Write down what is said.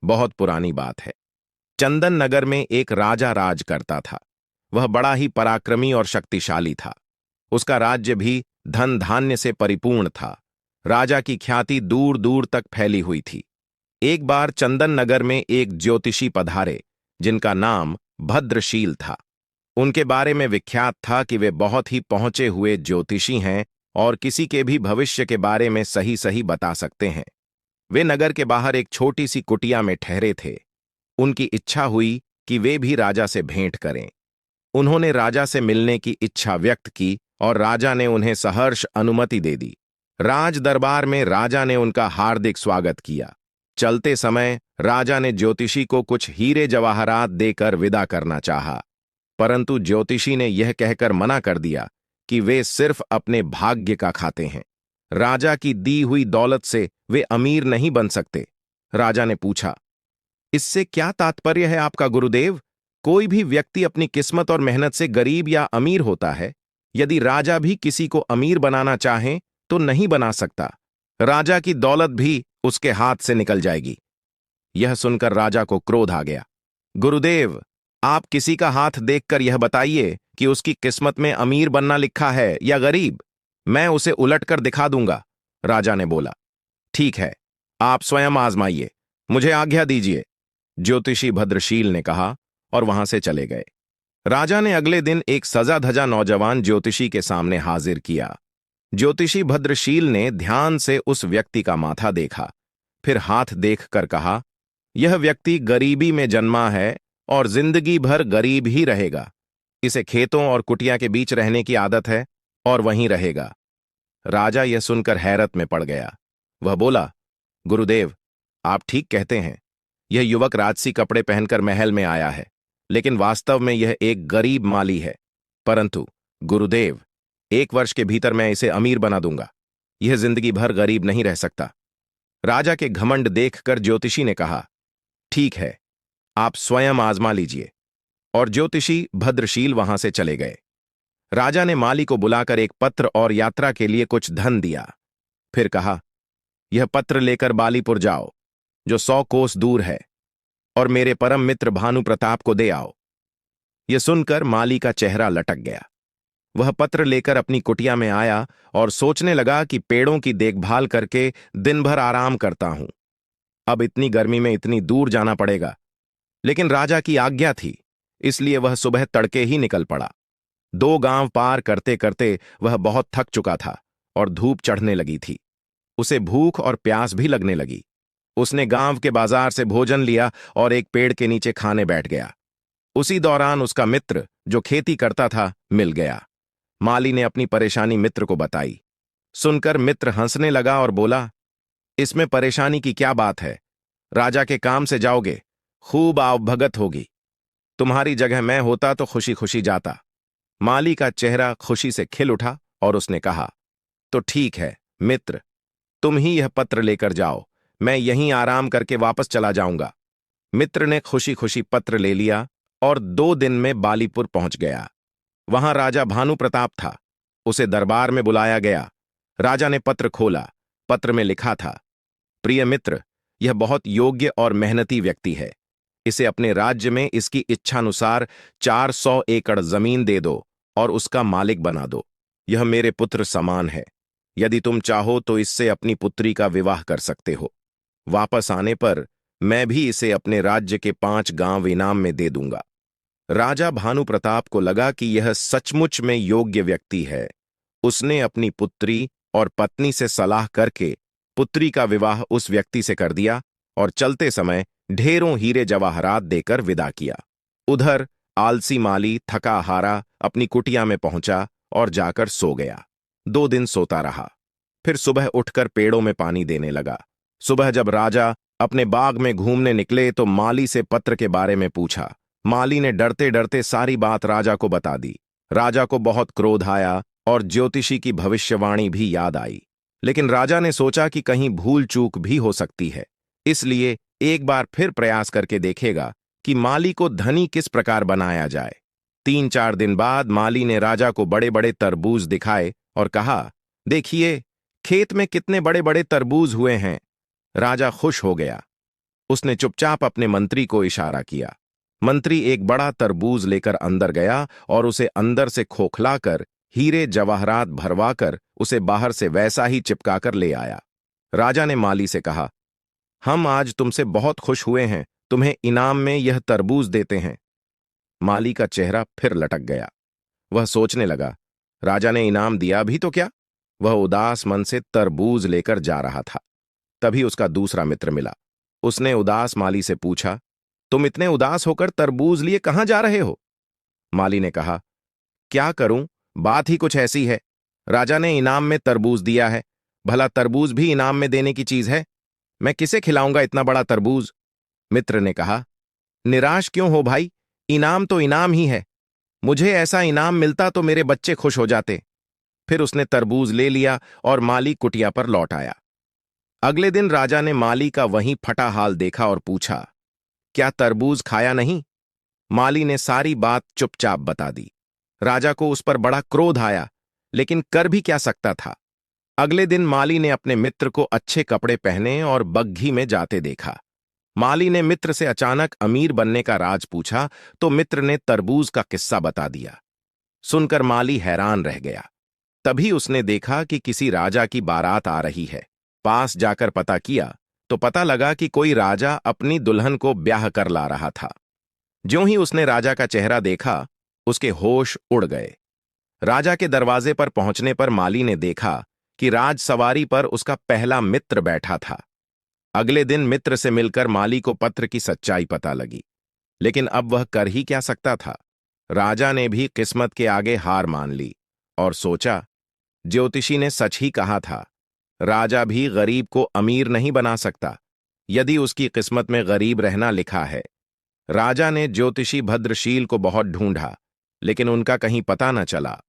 बहुत पुरानी बात है। चंदन नगर में एक राजा राज करता था। वह बड़ा ही पराक्रमी और शक्तिशाली था। उसका राज्य भी धन धान्य से परिपूर्ण था। राजा की ख्याति दूर दूर तक फैली हुई थी। एक बार चंदन नगर में एक ज्योतिषी पधारे, जिनका नाम भद्रशील था। उनके बारे में विख्यात था कि वे बहुत ही पहुंचे हुए ज्योतिषी हैं और किसी के भी भविष्य के बारे में सही सही बता सकते हैं। वे नगर के बाहर एक छोटी सी कुटिया में ठहरे थे। उनकी इच्छा हुई कि वे भी राजा से भेंट करें। उन्होंने राजा से मिलने की इच्छा व्यक्त की और राजा ने उन्हें सहर्ष अनुमति दे दी। राज दरबार में राजा ने उनका हार्दिक स्वागत किया। चलते समय राजा ने ज्योतिषी को कुछ हीरे जवाहरात देकर विदा करना चाहा, परंतु ज्योतिषी ने यह कहकर मना कर दिया कि वे सिर्फ अपने भाग्य का खाते हैं। राजा की दी हुई दौलत से वे अमीर नहीं बन सकते। राजा ने पूछा, इससे क्या तात्पर्य है आपका गुरुदेव? कोई भी व्यक्ति अपनी किस्मत और मेहनत से गरीब या अमीर होता है। यदि राजा भी किसी को अमीर बनाना चाहे तो नहीं बना सकता। राजा की दौलत भी उसके हाथ से निकल जाएगी। यह सुनकर राजा को क्रोध आ गया। गुरुदेव, आप किसी का हाथ देखकर यह बताइए कि उसकी किस्मत में अमीर बनना लिखा है या गरीब। मैं उसे उलटकर दिखा दूंगा। राजा ने बोला, ठीक है, आप स्वयं आजमाइए, मुझे आज्ञा दीजिए। ज्योतिषी भद्रशील ने कहा और वहां से चले गए। राजा ने अगले दिन एक सजा धजा नौजवान ज्योतिषी के सामने हाजिर किया। ज्योतिषी भद्रशील ने ध्यान से उस व्यक्ति का माथा देखा, फिर हाथ देखकर कहा, यह व्यक्ति गरीबी में जन्मा है और जिंदगी भर गरीब ही रहेगा। इसे खेतों और कुटिया के बीच रहने की आदत है और वहीं रहेगा। राजा यह सुनकर हैरत में पड़ गया। वह बोला, गुरुदेव, आप ठीक कहते हैं। यह युवक राजसी कपड़े पहनकर महल में आया है, लेकिन वास्तव में यह एक गरीब माली है। परंतु गुरुदेव, 1 वर्ष के भीतर मैं इसे अमीर बना दूंगा। यह जिंदगी भर गरीब नहीं रह सकता। राजा के घमंड देखकर ज्योतिषी ने कहा, ठीक है, आप स्वयं आजमा लीजिए। और ज्योतिषी भद्रशील वहां से चले गए। राजा ने माली को बुलाकर एक पत्र और यात्रा के लिए कुछ धन दिया। फिर कहा, यह पत्र लेकर बालीपुर जाओ, जो 100 कोस दूर है, और मेरे परम मित्र भानु प्रताप को दे आओ। यह सुनकर माली का चेहरा लटक गया। वह पत्र लेकर अपनी कुटिया में आया और सोचने लगा कि पेड़ों की देखभाल करके दिन भर आराम करता हूं। अब इतनी गर्मी में इतनी दूर जाना पड़ेगा, लेकिन राजा की आज्ञा थी, इसलिए वह सुबह तड़के ही निकल पड़ा। 2 गांव पार करते करते वह बहुत थक चुका था और धूप चढ़ने लगी थी। उसे भूख और प्यास भी लगने लगी। उसने गांव के बाजार से भोजन लिया और एक पेड़ के नीचे खाने बैठ गया। उसी दौरान उसका मित्र, जो खेती करता था, मिल गया। माली ने अपनी परेशानी मित्र को बताई। सुनकर मित्र हंसने लगा और बोला, इसमें परेशानी की क्या बात है? राजा के काम से जाओगे, खूब आवभगत होगी। तुम्हारी जगह मैं होता तो खुशी खुशी जाता। माली का चेहरा खुशी से खिल उठा और उसने कहा, तो ठीक है मित्र, तुम ही यह पत्र लेकर जाओ, मैं यहीं आराम करके वापस चला जाऊंगा। मित्र ने खुशी खुशी पत्र ले लिया और 2 दिन में बालीपुर पहुंच गया। वहां राजा भानु प्रताप था। उसे दरबार में बुलाया गया। राजा ने पत्र खोला। पत्र में लिखा था, प्रिय मित्र, यह बहुत योग्य और मेहनती व्यक्ति है। इसे अपने राज्य में इसकी इच्छानुसार 400 एकड़ जमीन दे दो और उसका मालिक बना दो। यह मेरे पुत्र समान है। यदि तुम चाहो तो इससे अपनी पुत्री का विवाह कर सकते हो। वापस आने पर मैं भी इसे अपने राज्य के 5 गांव इनाम में दे दूंगा। राजा भानु प्रताप को लगा कि यह सचमुच में योग्य व्यक्ति है। उसने अपनी पुत्री और पत्नी से सलाह करके पुत्री का विवाह उस व्यक्ति से कर दिया और चलते समय ढेरों हीरे जवाहरात देकर विदा किया। उधर आलसी माली थका हारा अपनी कुटिया में पहुंचा और जाकर सो गया। 2 दिन सोता रहा। फिर सुबह उठकर पेड़ों में पानी देने लगा। सुबह जब राजा अपने बाग में घूमने निकले तो माली से पत्र के बारे में पूछा। माली ने डरते डरते सारी बात राजा को बता दी। राजा को बहुत क्रोध आया और ज्योतिषी की भविष्यवाणी भी याद आई। लेकिन राजा ने सोचा कि कहीं भूल चूक भी हो सकती है, इसलिए एक बार फिर प्रयास करके देखेगा कि माली को धनी किस प्रकार बनाया जाए। 3-4 दिन बाद माली ने राजा को बड़े बड़े तरबूज दिखाए और कहा, देखिए, खेत में कितने बड़े बड़े तरबूज हुए हैं। राजा खुश हो गया। उसने चुपचाप अपने मंत्री को इशारा किया। मंत्री एक बड़ा तरबूज लेकर अंदर गया और उसे अंदर से खोखलाकर हीरे जवाहरात भरवाकर उसे बाहर से वैसा ही चिपकाकर ले आया। राजा ने माली से कहा, हम आज तुमसे बहुत खुश हुए हैं, तुम्हें इनाम में यह तरबूज देते हैं। माली का चेहरा फिर लटक गया। वह सोचने लगा, राजा ने इनाम दिया भी तो क्या। वह उदास मन से तरबूज लेकर जा रहा था। तभी उसका दूसरा मित्र मिला। उसने उदास माली से पूछा, तुम इतने उदास होकर तरबूज लिए कहां जा रहे हो? माली ने कहा, क्या करूं, बात ही कुछ ऐसी है। राजा ने इनाम में तरबूज दिया है, भला तरबूज भी इनाम में देने की चीज है? मैं किसे खिलाऊंगा इतना बड़ा तरबूज? मित्र ने कहा, निराश क्यों हो भाई, इनाम तो इनाम ही है। मुझे ऐसा इनाम मिलता तो मेरे बच्चे खुश हो जाते। फिर उसने तरबूज ले लिया और माली कुटिया पर लौट आया। अगले दिन राजा ने माली का वहीं फटा हाल देखा और पूछा, क्या तरबूज खाया नहीं? माली ने सारी बात चुपचाप बता दी। राजा को उस पर बड़ा क्रोध आया, लेकिन कर भी क्या सकता था। अगले दिन माली ने अपने मित्र को अच्छे कपड़े पहने और बग्घी में जाते देखा। माली ने मित्र से अचानक अमीर बनने का राज पूछा तो मित्र ने तरबूज का किस्सा बता दिया। सुनकर माली हैरान रह गया। तभी उसने देखा कि किसी राजा की बारात आ रही है। पास जाकर पता किया तो पता लगा कि कोई राजा अपनी दुल्हन को ब्याह कर ला रहा था। ज्यों ही उसने राजा का चेहरा देखा, उसके होश उड़ गए। राजा के दरवाजे पर पहुंचने पर माली ने देखा कि राजसवारी पर उसका पहला मित्र बैठा था। अगले दिन मित्र से मिलकर माली को पत्र की सच्चाई पता लगी, लेकिन अब वह कर ही क्या सकता था। राजा ने भी किस्मत के आगे हार मान ली और सोचा, ज्योतिषी ने सच ही कहा था, राजा भी गरीब को अमीर नहीं बना सकता यदि उसकी किस्मत में गरीब रहना लिखा है। राजा ने ज्योतिषी भद्रशील को बहुत ढूंढा, लेकिन उनका कहीं पता न चला।